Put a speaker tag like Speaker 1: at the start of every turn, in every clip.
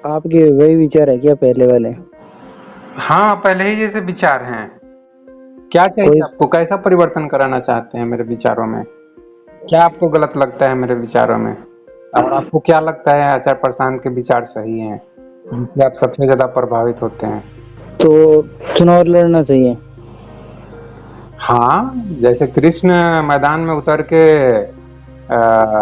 Speaker 1: आपके वही विचार है क्या पहले वाले?
Speaker 2: हाँ, पहले ही जैसे विचार हैं। क्या चाहिए
Speaker 1: कोई
Speaker 2: आपको? कैसा परिवर्तन कराना चाहते हैं मेरे विचारों में? क्या आपको गलत लगता है मेरे विचारों में? और आपको क्या लगता है आचार्य प्रशांत के विचार सही हैं, जिससे आप सबसे ज्यादा प्रभावित होते हैं?
Speaker 1: तो चुनाव लड़ना चाहिए।
Speaker 2: हाँ, जैसे कृष्ण मैदान में उतर के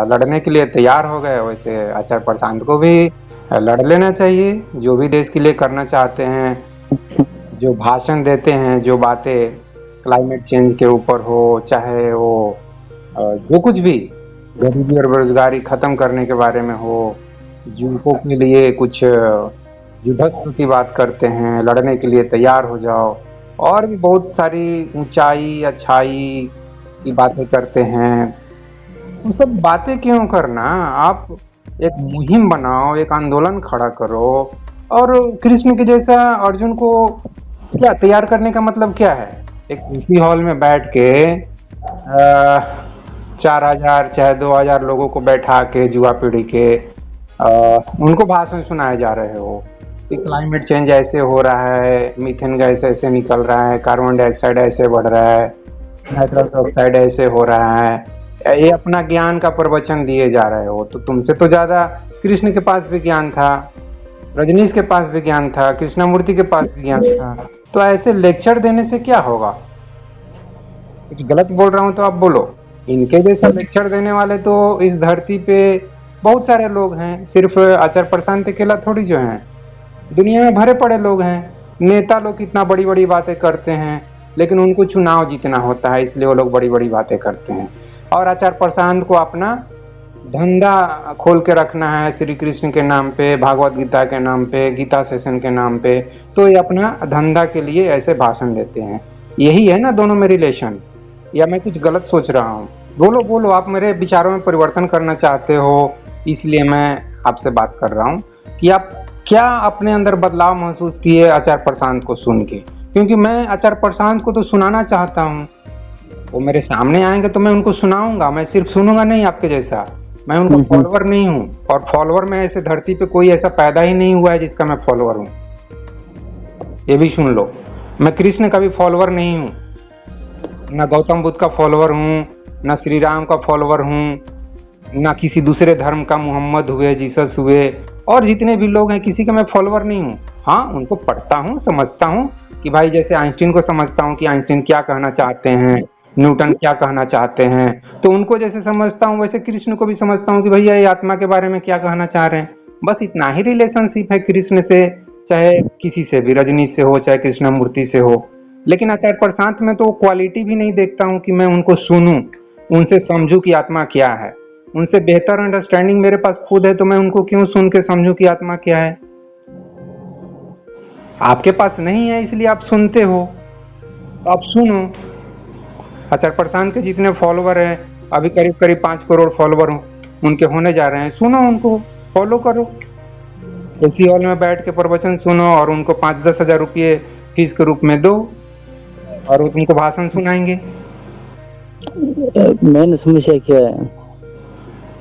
Speaker 2: लड़ने के लिए तैयार हो गए, वैसे आचार्य प्रशांत को भी लड़ लेना चाहिए। जो भी देश के लिए करना चाहते हैं, जो भाषण देते हैं, जो बातें क्लाइमेट चेंज के ऊपर हो, चाहे वो जो कुछ भी गरीबी और बेरोजगारी खत्म करने के बारे में हो, युवकों के लिए कुछ युद्धस्व की बात करते हैं, लड़ने के लिए तैयार हो जाओ, और भी बहुत सारी ऊंचाई अच्छाई की बातें करते हैं। वो सब बातें क्यों करना? आप एक मुहिम बनाओ, एक आंदोलन खड़ा करो। और कृष्ण के जैसा अर्जुन को क्या तैयार करने का मतलब क्या है? एक उसी हॉल में बैठ के 4,000 चाहे 2,000 लोगों को बैठा के युवा पीढ़ी के उनको भाषण सुनाए जा रहे हो कि क्लाइमेट चेंज ऐसे हो रहा है, मीथेन गैस ऐसे निकल रहा है, कार्बन डाइऑक्साइड ऐसे बढ़ रहा है, नाइट्रस ऑक्साइड ऐसे हो रहा है। ये अपना ज्ञान का प्रवचन दिए जा रहे हो। तो तुमसे तो ज्यादा कृष्ण के पास भी ज्ञान था, रजनीश के पास भी ज्ञान था, कृष्णमूर्ति के पास भी ज्ञान था। तो ऐसे लेक्चर देने से क्या होगा? कुछ गलत बोल रहा हूँ तो आप बोलो। इनके जैसा लेक्चर देने वाले तो इस धरती पे बहुत सारे लोग हैं, सिर्फ आचार्य प्रशांत अकेला थोड़ी जो हैं, दुनिया में भरे पड़े लोग हैं। नेता लोग कितना बड़ी बड़ी बातें करते हैं, लेकिन उनको चुनाव जीतना होता है, इसलिए वो लोग बड़ी बड़ी बातें करते हैं। और आचार्य प्रशांत को अपना धंधा खोल के रखना है श्री कृष्ण के नाम पे, भागवत गीता के नाम पे, गीता सेशन के नाम पे। तो ये अपना धंधा के लिए ऐसे भाषण देते हैं। यही है ना दोनों में रिलेशन? या मैं कुछ गलत सोच रहा हूँ? बोलो बोलो, आप मेरे विचारों में परिवर्तन करना चाहते हो, इसलिए मैं आपसे बात कर रहा हूँ कि आप क्या अपने अंदर बदलाव महसूस किए आचार्य प्रशांत को सुन के? क्योंकि मैं आचार्य प्रशांत को तो सुनाना चाहता हूँ। वो मेरे सामने आएंगे तो मैं उनको सुनाऊंगा, मैं सिर्फ सुनूंगा नहीं आपके जैसा। मैं उनका फॉलोअर नहीं हूँ, और फॉलोअर में ऐसे धरती पे कोई ऐसा पैदा ही नहीं हुआ है जिसका मैं फॉलोअर हूँ। ये भी सुन लो, मैं कृष्ण का भी फॉलोअर नहीं हूँ, न गौतम बुद्ध का फॉलोअर हूँ, न श्री राम का फॉलोअर हूँ, न किसी दूसरे धर्म का, मोहम्मद हुए, जीसस हुए, और जितने भी लोग हैं किसी का मैं फॉलोअर नहीं हूँ। हाँ, उनको पढ़ता हूँ, समझता हूँ कि भाई जैसे आइंस्टीन को समझता हूँ कि आइंस्टीन क्या कहना चाहते हैं, न्यूटन क्या कहना चाहते हैं, तो उनको जैसे समझता हूँ वैसे कृष्ण को भी समझता हूँ कि भैया ये आत्मा के बारे में क्या कहना चाह रहे हैं। बस इतना ही रिलेशनशिप है कृष्ण से, चाहे किसी से भी, रजनीश से हो चाहे कृष्णमूर्ति से हो। लेकिन आचार्य प्रशांत में तो क्वालिटी भी नहीं देखता हूँ कि मैं उनको सुनूं, उनसे समझूं कि आत्मा क्या है। उनसे बेहतर अंडरस्टैंडिंग मेरे पास खुद है, तो मैं उनको क्यों सुन के समझूं कि आत्मा क्या है? आपके पास नहीं है इसलिए आप सुनते हो, तो आप सुनो। आचार्य प्रशांत के जितने फॉलोवर हैं, अभी करीब करीब 5 करोड़ फॉलोवर उनके होने जा रहे हैं, सुनो, उनको फॉलो करो, उसी हॉल में बैठ के प्रवचन सुनो, और उनको 5-10 हजार रुपये फीस के रूप में दो, और वो तुमको भाषण सुनाएंगे।
Speaker 1: मेन समस्या क्या है?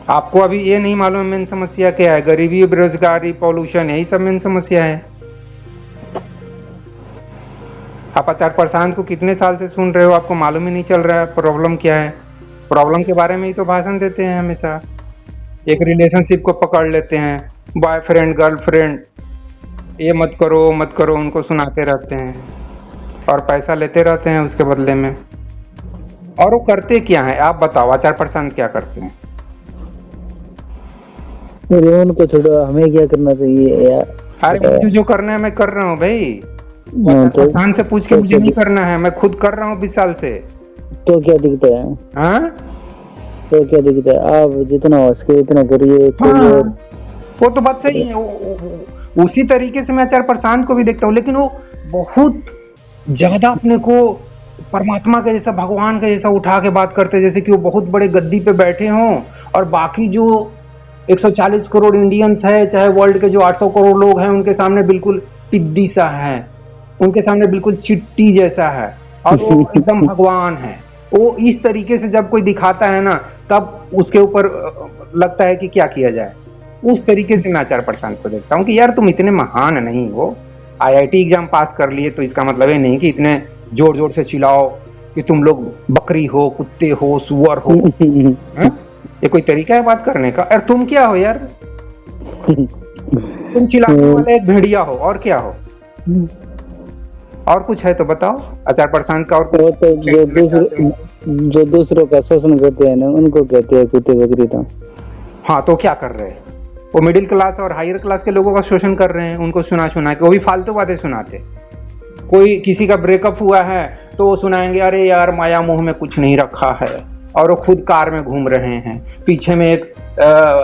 Speaker 2: आपको अभी ये नहीं मालूम मेन समस्या क्या है? गरीबी, बेरोजगारी, पॉल्यूशन, यही सब मेन समस्या है। आप आचार्य प्रशांत को कितने साल से सुन रहे हो, आपको मालूम ही नहीं चल रहा है प्रॉब्लम क्या है? प्रॉब्लम के बारे में ही तो भाषण देते हैं हमेशा। एक रिलेशनशिप को पकड़ लेते हैं, बॉयफ्रेंड गर्लफ्रेंड, ये मत करो मत करो, उनको सुनाते रहते हैं और पैसा लेते रहते हैं उसके बदले में। और वो करते क्या है आप बताओ? आचार्य प्रशांत क्या करते हैं?
Speaker 1: उनको छोड़ो, हमें क्या करना चाहिए यार?
Speaker 2: अरे मुझे जो करना है मैं कर रहा हूँ भाई।
Speaker 1: तो
Speaker 2: प्रशांत से पूछ के मुझे नहीं करना है, मैं खुद कर रहा हूँ 20 साल से।
Speaker 1: तो क्या दिखता है?
Speaker 2: हाँ,
Speaker 1: तो क्या दिखता है? आप जितना हो सके उतना करिए।
Speaker 2: हाँ, वो तो बात सही है। उसी तरीके से मैं आचार्य प्रशांत को भी देखता हूँ, लेकिन वो बहुत ज्यादा अपने को परमात्मा के जैसा, भगवान के जैसा उठा के बात करते, जैसे कि वो बहुत बड़े गद्दी पे बैठे हों, और बाकी जो 140 करोड़ इंडियंस है, चाहे वर्ल्ड के जो 800 करोड़ लोग हैं, उनके सामने बिल्कुल टिड्डी सा है, उनके सामने बिल्कुल चिट्टी जैसा है, और वो एकदम भगवान है। वो इस तरीके से जब कोई दिखाता है ना, तब उसके ऊपर लगता है कि क्या किया जाए। उस तरीके से मैं आचार्य प्रशांत को देखता हूँ कि यार तुम इतने महान नहीं हो, आईआईटी एग्जाम पास कर लिए तो इसका मतलब ये नहीं कि इतने जोर जोर से चिल्लाओ कि तुम लोग बकरी हो, कुत्ते हो, सुअर हो। ये कोई तरीका है बात करने का? और तुम क्या हो यार? तुम चिल्लाने वाले एक भेड़िया हो, और क्या हो? और कुछ है तो बताओ आचार्य प्रशांत का। और
Speaker 1: तो जो दूसरों का शोषण करते हैं ना, उनको कहते हैं कुत्ते बकरी। तो
Speaker 2: हाँ, तो क्या कर रहे हैं वो? मिडिल क्लास और हायर क्लास के लोगों का शोषण कर रहे हैं, उनको सुना सुना के। वो भी फालतू बातें सुनाते। कोई किसी का ब्रेकअप हुआ है तो वो सुनाएंगे, अरे यार माया मोह में कुछ नहीं रखा है, और वो खुद कार में घूम रहे हैं, पीछे में एक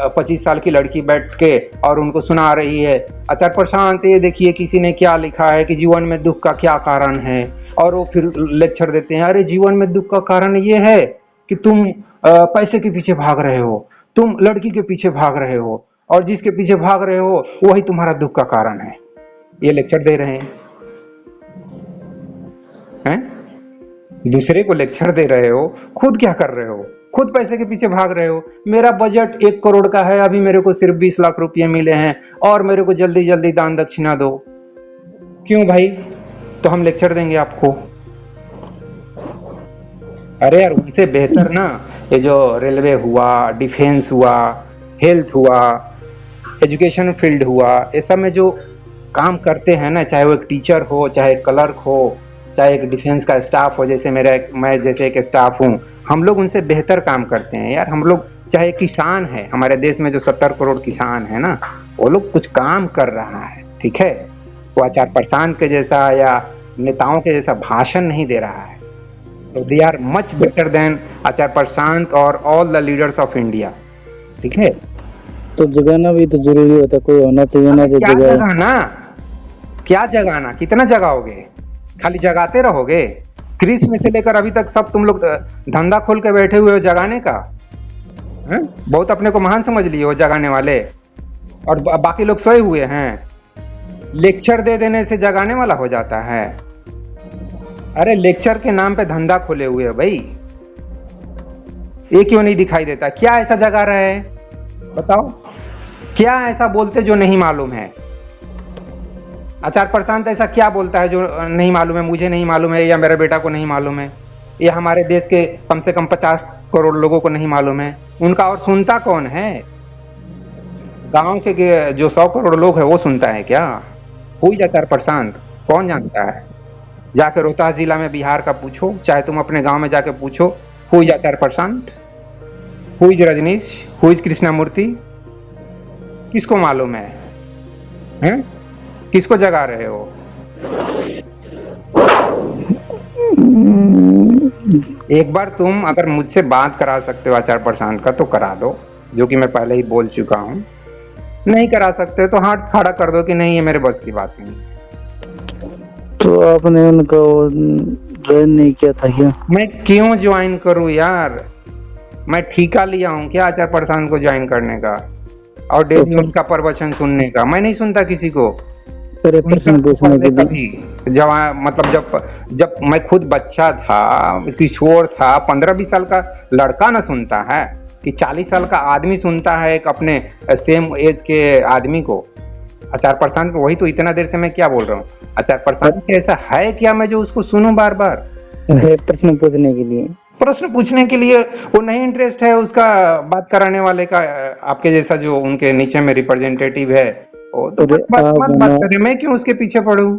Speaker 2: 25 साल की लड़की बैठ के और उनको सुना रही है, आचार्य प्रशांत ये देखिए किसी ने क्या लिखा है कि जीवन में दुख का क्या कारण है। और वो फिर लेक्चर देते हैं, अरे जीवन में दुख का कारण ये है कि तुम पैसे के पीछे भाग रहे हो, तुम लड़की के पीछे भाग रहे हो, और जिसके पीछे भाग रहे हो वही तुम्हारा दुख का कारण है। ये लेक्चर दे रहे हैं? दूसरे को लेक्चर दे रहे हो, खुद क्या कर रहे हो? खुद पैसे के पीछे भाग रहे हो। मेरा बजट 1 करोड़ का है, अभी मेरे को सिर्फ 20 लाख रुपये मिले हैं और मेरे को जल्दी जल्दी दान दक्षिणा दो। क्यों भाई? तो हम लेक्चर देंगे आपको। अरे यार उनसे बेहतर ना ये जो रेलवे हुआ, डिफेंस हुआ, हेल्थ हुआ, एजुकेशन फील्ड हुआ, ये सब में जो काम करते हैं ना, चाहे वो एक टीचर हो, चाहे एक क्लर्क हो, चाहे एक डिफेंस का स्टाफ हो, जैसे मैं जैसे एक स्टाफ हूँ, हम लोग उनसे बेहतर काम करते हैं यार। हम लोग, चाहे किसान है हमारे देश में जो 70 करोड़ किसान है ना, वो लोग कुछ काम कर रहा है, ठीक है। वो आचार्य प्रशांत के जैसा या नेताओं के जैसा भाषण नहीं दे रहा है। तो they are much better than Acharya Prashant और all the leaders of India, ठीक है।
Speaker 1: तो जगाना भी तो जरूरी होता है, कोई होना चाहिए ना जो
Speaker 2: जगाना। क्या जगाना? कितना जगाओगे? खाली जगाते रहोगे? क्रिस में से लेकर अभी तक सब तुम लोग धंधा खोल के बैठे हुए हो जगाने का। बहुत अपने को महान समझ लिए हो जगाने वाले, और बाकी लोग सोए हुए हैं। लेक्चर दे देने से जगाने वाला हो जाता है? अरे लेक्चर के नाम पे धंधा खोले हुए हो भाई। ये क्यों नहीं दिखाई देता? क्या ऐसा जगा रहे हैं बताओ? क्या ऐसा बोलते जो नहीं मालूम है? आचार्य प्रशांत ऐसा क्या बोलता है जो नहीं मालूम है? मुझे नहीं मालूम है, या मेरे बेटा को नहीं मालूम है, या हमारे देश के कम से कम 50 करोड़ लोगों को नहीं मालूम है? उनका और सुनता कौन है? गांव के जो 100 करोड़ लोग है वो सुनता है क्या? हुई आचार्य प्रशांत कौन जानता है? जाकर रोहतास जिला में बिहार का पूछो, चाहे तुम अपने गांव में जाकर पूछो, हुई आचार्य प्रशांत, हुई रजनीश, हुई कृष्णामूर्ति, किसको मालूम है? हैं? किसको जगा रहे हो? एक बार तुम अगर मुझसे बात करा सकते हो आचार्य प्रशांत का तो करा दो, जो कि मैं पहले ही बोल चुका हूँ। नहीं करा सकते तो हाथ खड़ा कर दो कि नहीं ये मेरे बस की बात नहीं।
Speaker 1: तो आपने उनको ज्वाइन नहीं किया था क्या?
Speaker 2: मैं क्यों ज्वाइन करूँ यार? मैं ठेका लिया हूँ क्या आचार्य प्रशांत को ज्वाइन करने का और डेली उनका प्रवचन सुनने का? मैं नहीं सुनता किसी को। मतलब जब मैं खुद बच्चा था, किशोर था, 15-20 साल का लड़का ना सुनता है कि 40 साल का आदमी सुनता है एक अपने सेम एज के आदमी को। आचार्य प्रशांत वही तो इतना देर से मैं क्या बोल रहा हूँ। आचार्य प्रशांत ऐसा है क्या मैं जो उसको सुनूं बार बार?
Speaker 1: प्रश्न पूछने के लिए,
Speaker 2: प्रश्न पूछने के लिए वो नहीं इंटरेस्ट है उसका बात कराने वाले का। आपके जैसा जो उनके नीचे में रिप्रेजेंटेटिव है वो तो बात करे, मैं क्यों उसके पीछे पढ़ूं?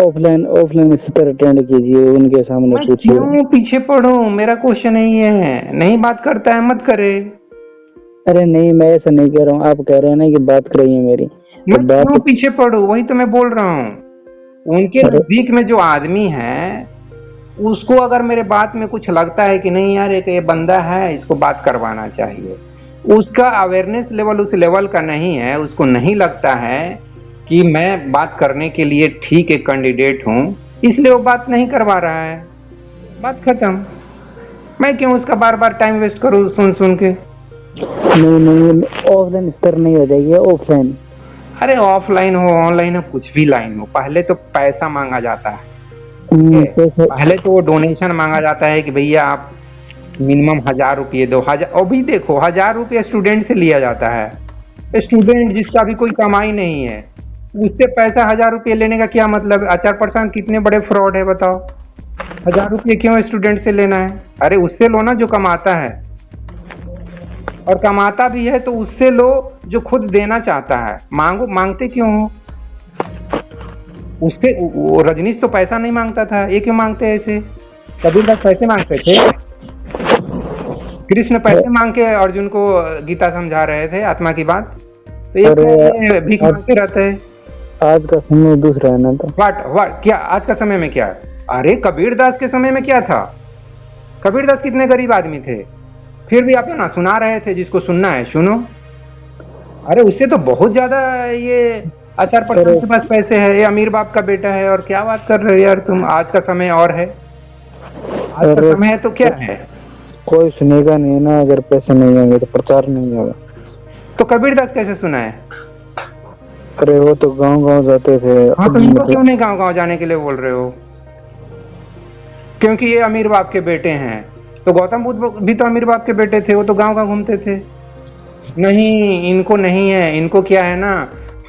Speaker 1: ऑफलाइन स्पीकर अटेंड कीजिए, उनके सामने पूछिए।
Speaker 2: क्यों पीछे पढ़ूं? मेरा क्वेश्चन नहीं है। नहीं बात करता है मत करे।
Speaker 1: अरे नहीं, मैं ऐसा नहीं कह रहा हूँ, आप कह रहे हैं ना कि बात करिए मेरी।
Speaker 2: मैं क्यों पीछे पढ़ूं? वही तो मैं बोल रहा हूँ। उनके नजदीक में जो आदमी है उसको अगर मेरे बात में कुछ लगता है कि नहीं यार एक ये बंदा है, इसको बात करवाना चाहिए, उसका अवेयरनेस लेवल उस लेवल का नहीं है, उसको नहीं लगता है कि मैं बात करने के लिए ठीक एक कैंडिडेट हूँ, इसलिए वो बात नहीं करवा रहा है। बात खत्म। मैं क्यों उसका बार बार टाइम वेस्ट करूँ सुन सुन के?
Speaker 1: नहीं, ऑफलाइन स्तर नहीं हो जाएगी, ऑफलाइन।
Speaker 2: अरे ऑफलाइन हो ऑनलाइन हो कुछ भी लाइन हो, पहले तो पैसा मांगा जाता है। पहले तो वो डोनेशन मांगा जाता है कि भैया आप मिनिमम 1000 रुपये दो। और भी देखो 1000 रुपये स्टूडेंट से लिया जाता है। स्टूडेंट जिसका भी कोई कमाई नहीं है, उससे पैसा 1,000 रुपये लेने का क्या मतलब है? आचार प्रसाद कितने बड़े फ्रॉड है बताओ। 1,000 रुपये क्यों स्टूडेंट से लेना है? अरे उससे लो ना जो कमाता है, और कमाता भी है तो उससे लो जो खुद देना चाहता है। मांगते क्यों हो? उससे वो रजनीश तो पैसा नहीं मांगता था, ये क्यों मांगते हैं ऐसे? कबीरदास पैसे मांगते थे, कृष्ण पैसे मांग के अर्जुन को गीता समझा रहे थे, आत्मा की बात। तो ये भीख मांगते रहते हैं।
Speaker 1: आज का समय दूसरा है ना। तो
Speaker 2: वाट क्या आज का समय में क्या है? अरे कबीरदास के समय में क्या था? कबीरदास कितने गरीब आदमी थे, फिर भी आप ना सुना रहे थे। जिसको सुनना है सुनो। अरे उससे तो बहुत ज्यादा ये आचार प्रसाद के पास पैसे है, ये अमीर बाप का बेटा है, और क्या बात कर रहे हो यार तुम। आज का समय और है, आज का समय है तो क्या है?
Speaker 1: कोई सुनेगा नहीं ना, अगर पैसे नहीं होंगे तो प्रचार नहीं होगा।
Speaker 2: तो कबीरदास कैसे सुना है?
Speaker 1: अरे वो तो गांव-गांव जाते थे।
Speaker 2: हाँ तो इनको क्यों नहीं गांव-गांव जाने के लिए बोल रहे हो? क्योंकि ये अमीर बाप के बेटे हैं। तो गौतम बुद्ध भी तो अमीर बाप के बेटे थे, वो तो गांव-गांव घूमते थे। नहीं, इनको नहीं है। इनको क्या है ना,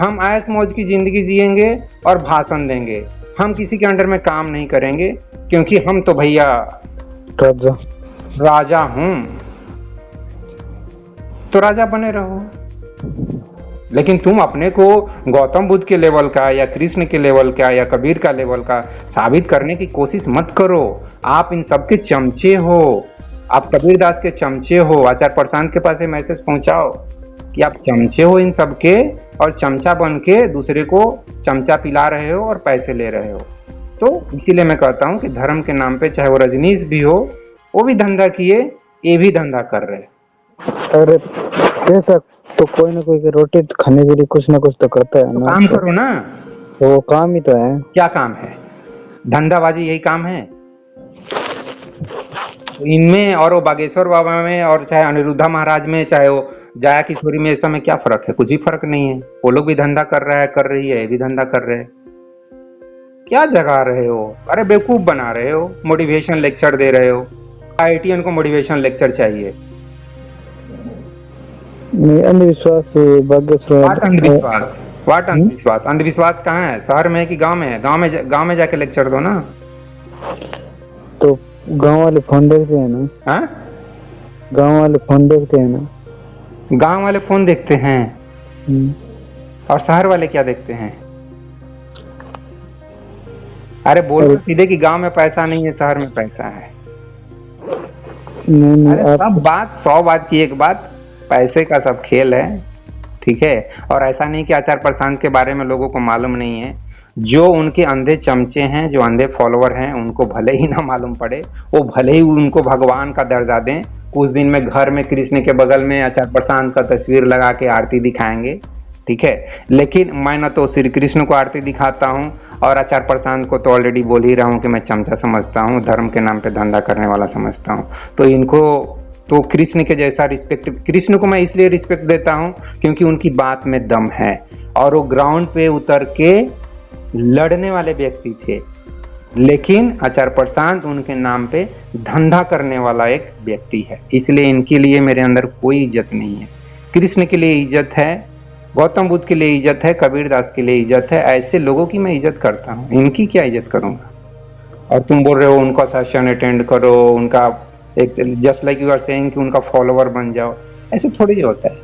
Speaker 2: हम ऐश मौज की जिंदगी जिएंगे और भाषण देंगे। हम किसी के अंडर में काम नहीं करेंगे, क्योंकि हम तो भैया राजा हूं। तो राजा बने रहो, लेकिन तुम अपने को गौतम बुद्ध के लेवल का या कृष्ण के लेवल का या कबीर का लेवल का साबित करने की कोशिश मत करो। आप इन सबके चमचे हो, आप कबीरदास के चमचे हो। आचार्य प्रशांत के पास ये मैसेज पहुंचाओ कि आप चमचे हो इन सबके, और चमचा बन के दूसरे को चमचा पिला रहे हो और पैसे ले रहे हो। तो इसीलिए मैं कहता हूँ कि धर्म के नाम पे, चाहे वो रजनीश भी हो, वो भी धंधा किए, ये भी धंधा कर रहे।
Speaker 1: अरे कैसा, तो कोई ना कोई रोटी खाने के लिए कुछ ना कुछ तो करता है ना।
Speaker 2: काम करो ना।
Speaker 1: तो वो काम ही तो है।
Speaker 2: क्या काम है? धंधाबाजी, यही काम है इनमें। और वो बागेश्वर बाबा में, और चाहे अनिरुद्धा महाराज में, चाहे वो जाया किशोरी में, इस समय क्या फर्क है? कुछ भी फर्क नहीं है। वो लोग भी धंधा कर रहा है, कर रही है, ये भी धंधा कर रहे हैं। क्या जगा रहे हो? अरे बेवकूफ बना रहे हो, मोटिवेशन लेक्चर दे रहे हो। आईआईटीएन को मोटिवेशन लेक्चर चाहिए।
Speaker 1: अंधविश्वास,
Speaker 2: अंधविश्वास, वाट अंधविश्वास? अंधविश्वास कहाँ है? शहर में है कि गांव में है? गांव में जाके लेक्चर दो ना।
Speaker 1: तो गांव वाले फोन देखते हैं ना।
Speaker 2: हाँ,
Speaker 1: गांव वाले फोन देखते हैं ना।
Speaker 2: गांव वाले फोन देखते हैं, और शहर वाले क्या देखते हैं? अरे बोलो सीधे कि गांव में पैसा नहीं है, शहर में पैसा है। अरे सब बात 100 बात की एक बात, पैसे का सब खेल है, ठीक है। और ऐसा नहीं कि आचार्य प्रशांत के बारे में लोगों को मालूम नहीं है। जो उनके अंधे चमचे हैं, जो अंधे फॉलोअर हैं, उनको भले ही ना मालूम पड़े, वो भले ही उनको भगवान का दर्जा दें, कुछ दिन में घर में कृष्ण के बगल में आचार्य प्रशांत का तस्वीर लगा के आरती दिखाएंगे, ठीक है। लेकिन मैं न तो श्री कृष्ण को आरती दिखाता हूँ, और आचार्य प्रशांत को तो ऑलरेडी बोल ही रहा हूँ कि मैं चमचा समझता हूँ, धर्म के नाम पे धंधा करने वाला समझता हूँ। तो इनको तो कृष्ण के जैसा रिस्पेक्ट, कृष्ण को मैं इसलिए रिस्पेक्ट देता हूँ क्योंकि उनकी बात में दम है, और वो ग्राउंड पे उतर के लड़ने वाले व्यक्ति थे। लेकिन आचार्य प्रशांत उनके नाम पे धंधा करने वाला एक व्यक्ति है, इसलिए इनके लिए मेरे अंदर कोई इज्जत नहीं है। कृष्ण के लिए इज्जत है, गौतम बुद्ध के लिए इज्जत है, कबीरदास के लिए इज्जत है। ऐसे लोगों की मैं इज्जत करता हूँ, इनकी क्या इज्जत करूंगा? और तुम बोल रहे हो उनका सेशन अटेंड करो, उनका एक just like you are saying कि उनका फॉलोवर बन जाओ। ऐसे थोड़ी होता है।